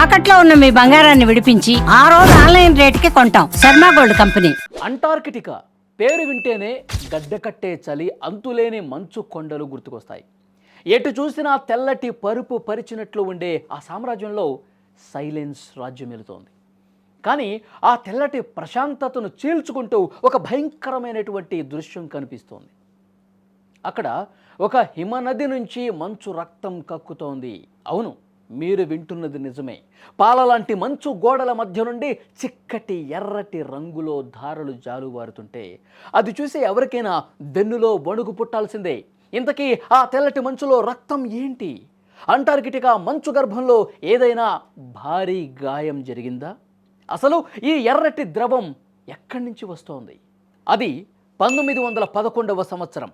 తాకట్లో ఉన్న మీ బంగారాన్ని విడిపించి ఆ రోజు ఆన్లైన్ రేటుకి కొంటాం. Sharma gold company. అంటార్కిటికా పేరు వింటేనే గడ్డకట్టే చలి, అంతులేని మంచు కొండలు గుర్తుకొస్తాయి. ఎటు చూసినా తెల్లటి పరుపు పరిచినట్లు ఉండే ఆ సామ్రాజ్యంలో సైలెన్స్ రాజ్యమేలుతోంది. కానీ ఆ తెల్లటి ప్రశాంతతను చీల్చుకుంటూ ఒక భయంకరమైనటువంటి దృశ్యం కనిపిస్తోంది. అక్కడ ఒక హిమనది నుంచి మంచు రక్తం కక్కుతోంది. అవును, మీరు వింటున్నది నిజమే. పాలలాంటి మంచు గోడల మధ్య నుండి చిక్కటి ఎర్రటి రంగులో ధారలు జాలువారుతుంటే అది చూసి ఎవరికైనా వెన్నులో వణుకు పుట్టాల్సిందే. ఇంతకీ ఆ తెల్లటి మంచులో రక్తం ఏంటి? అంటార్కిటికా మంచు గర్భంలో ఏదైనా భారీ గాయం జరిగిందా? అసలు ఈ ఎర్రటి ద్రవం ఎక్కడి నుంచి వస్తోంది? అది 1911వ సంవత్సరం.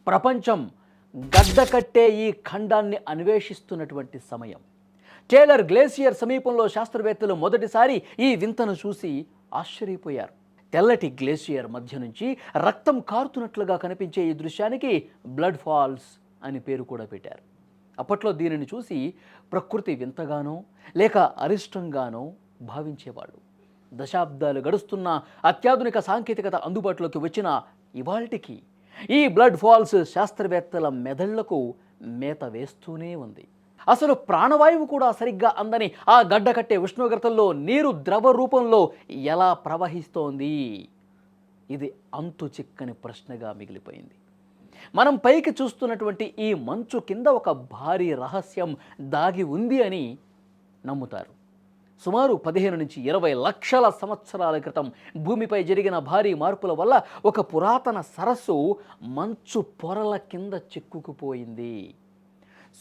ప్రపంచం గడ్డకట్టే ఈ ఖండాన్ని అన్వేషిస్తున్నటువంటి సమయం. టేలర్ గ్లేసియర్ సమీపంలో శాస్త్రవేత్తలు మొదటిసారి ఈ వింతను చూసి ఆశ్చర్యపోయారు. తెల్లటి గ్లేసియర్ మధ్య నుంచి రక్తం కారుతున్నట్లుగా కనిపించే ఈ దృశ్యానికి బ్లడ్ ఫాల్స్ అని పేరు కూడా పెట్టారు. అప్పట్లో దీనిని చూసి ప్రకృతి వింతగానో లేక అరిష్టంగానో భావించేవాళ్ళు. దశాబ్దాలు గడుస్తున్న అత్యాధునిక సాంకేతికత అందుబాటులోకి వచ్చిన ఇవాల్టికి ఈ బ్లడ్ ఫాల్స్ శాస్త్రవేత్తల మెదళ్లకు మేత వేస్తూనే ఉంది. అసలు ప్రాణవాయువు కూడా సరిగ్గా అందని ఆ గడ్డకట్టే ఉష్ణోగ్రతల్లో నీరు ద్రవ రూపంలో ఎలా ప్రవహిస్తోంది? ఇది అంతు చిక్కని ప్రశ్నగా మిగిలిపోయింది. మనం పైకి చూస్తున్నటువంటి ఈ మంచు కింద ఒక భారీ రహస్యం దాగి ఉంది అని నమ్ముతారు. సుమారు 15 నుంచి 20 లక్షల సంవత్సరాల క్రితం భూమిపై జరిగిన భారీ మార్పుల వల్ల ఒక పురాతన సరస్సు మంచు పొరల కింద చిక్కుకుపోయింది.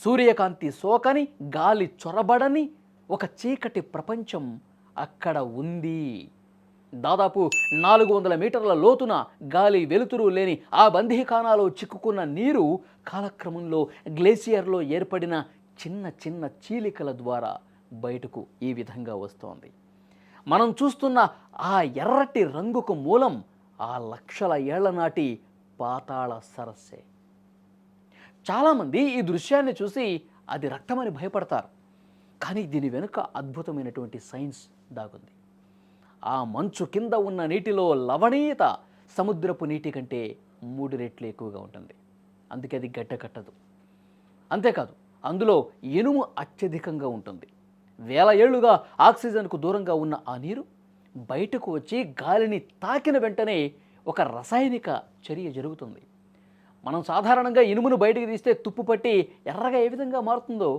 సూర్యకాంతి సోకని, గాలి చొరబడని ఒక చీకటి ప్రపంచం అక్కడ ఉంది. దాదాపు 400 మీటర్ల లోతున గాలి వెలుతురు లేని ఆ బందీఖానాలో చిక్కుకున్న నీరు కాలక్రమంలో గ్లేసియర్లో ఏర్పడిన చిన్న చిన్న చీలికల ద్వారా బయటకు ఈ విధంగా వస్తోంది. మనం చూస్తున్న ఆ ఎర్రటి రంగుకు మూలం ఆ లక్షల ఏళ్ల నాటి పాతాళ సరస్సే. చాలామంది ఈ దృశ్యాన్ని చూసి అది రక్తమని భయపడతారు. కానీ దీని వెనుక అద్భుతమైనటువంటి సైన్స్ దాగుంది. ఆ మంచు కింద ఉన్న నీటిలో లవణీయత సముద్రపు నీటి కంటే 3 రెట్లు ఎక్కువగా ఉంటుంది. అందుకే అది గడ్డకట్టదు. అంతేకాదు, అందులో ఇనుము అత్యధికంగా ఉంటుంది. వేల ఏళ్లుగా ఆక్సిజన్కు దూరంగా ఉన్న ఆ నీరు బయటకు వచ్చి గాలిని తాకిన వెంటనే ఒక రసాయనిక చర్య జరుగుతుంది. మనం సాధారణంగా ఇనుమును బయటకు తీస్తే తుప్పు పట్టి ఎర్రగా ఏ విధంగా మారుతుందో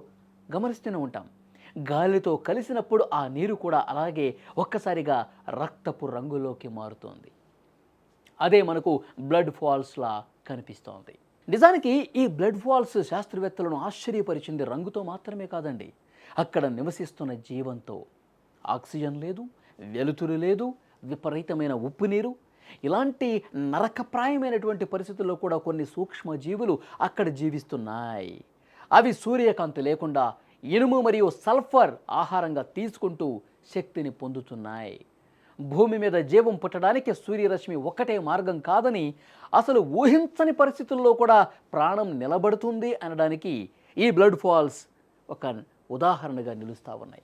గమనిస్తూనే ఉంటాం. గాలితో కలిసినప్పుడు ఆ నీరు కూడా అలాగే ఒక్కసారిగా రక్తపు రంగులోకి మారుతోంది. అదే మనకు బ్లడ్ ఫాల్స్లా కనిపిస్తోంది. నిజానికి ఈ బ్లడ్ ఫాల్స్ శాస్త్రవేత్తలను ఆశ్చర్యపరిచింది రంగుతో మాత్రమే కాదండి, అక్కడ నివసిస్తున్న జీవంతో. ఆక్సిజన్ లేదు, వెలుతురు లేదు, విపరీతమైన ఉప్పు నీరు. ఇలాంటి నరకప్రాయమైనటువంటి పరిస్థితుల్లో కూడా కొన్ని సూక్ష్మజీవులు అక్కడ జీవిస్తున్నాయి. అవి సూర్యకాంతి లేకుండా ఇనుము మరియు సల్ఫర్ ఆహారంగా తీసుకుంటూ శక్తిని పొందుతున్నాయి. భూమి మీద జీవం పుట్టడానికి సూర్యరశ్మి ఒక్కటే మార్గం కాదని, అసలు ఊహించని పరిస్థితుల్లో కూడా ప్రాణం నిలబడుతుంది అనడానికి ఈ బ్లడ్ ఫాల్స్ ఒక ఉదాహరణగా నిలుస్తూ ఉన్నాయి.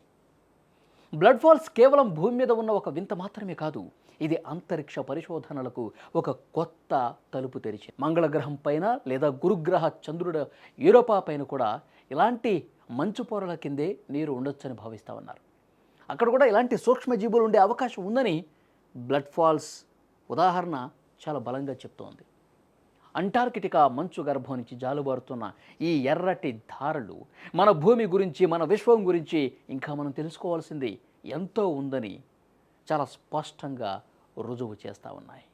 బ్లడ్ ఫాల్స్ కేవలం భూమి మీద ఉన్న ఒక వింత మాత్రమే కాదు, ఇది అంతరిక్ష పరిశోధనలకు ఒక కొత్త తలుపు తెరిచింది. మంగళగ్రహం పైన లేదా గురుగ్రహ చంద్రుడు యూరోపా పైన కూడా ఇలాంటి మంచు పొరల కిందే నీరు ఉండొచ్చని భావిస్తూ ఉన్నారు. అక్కడ కూడా ఇలాంటి సూక్ష్మజీవులు ఉండే అవకాశం ఉందని బ్లడ్ ఫాల్స్ ఉదాహరణ చాలా బలంగా చెప్తోంది. అంటార్కిటికా మంచు గర్భం నుంచి జాలుబారుతున్న ఈ ఎర్రటి ధారలు మన భూమి గురించి, మన విశ్వం గురించి ఇంకా మనం తెలుసుకోవాల్సింది ఎంతో ఉందని చాలా స్పష్టంగా రుజువు చేస్తూ ఉన్నాయి.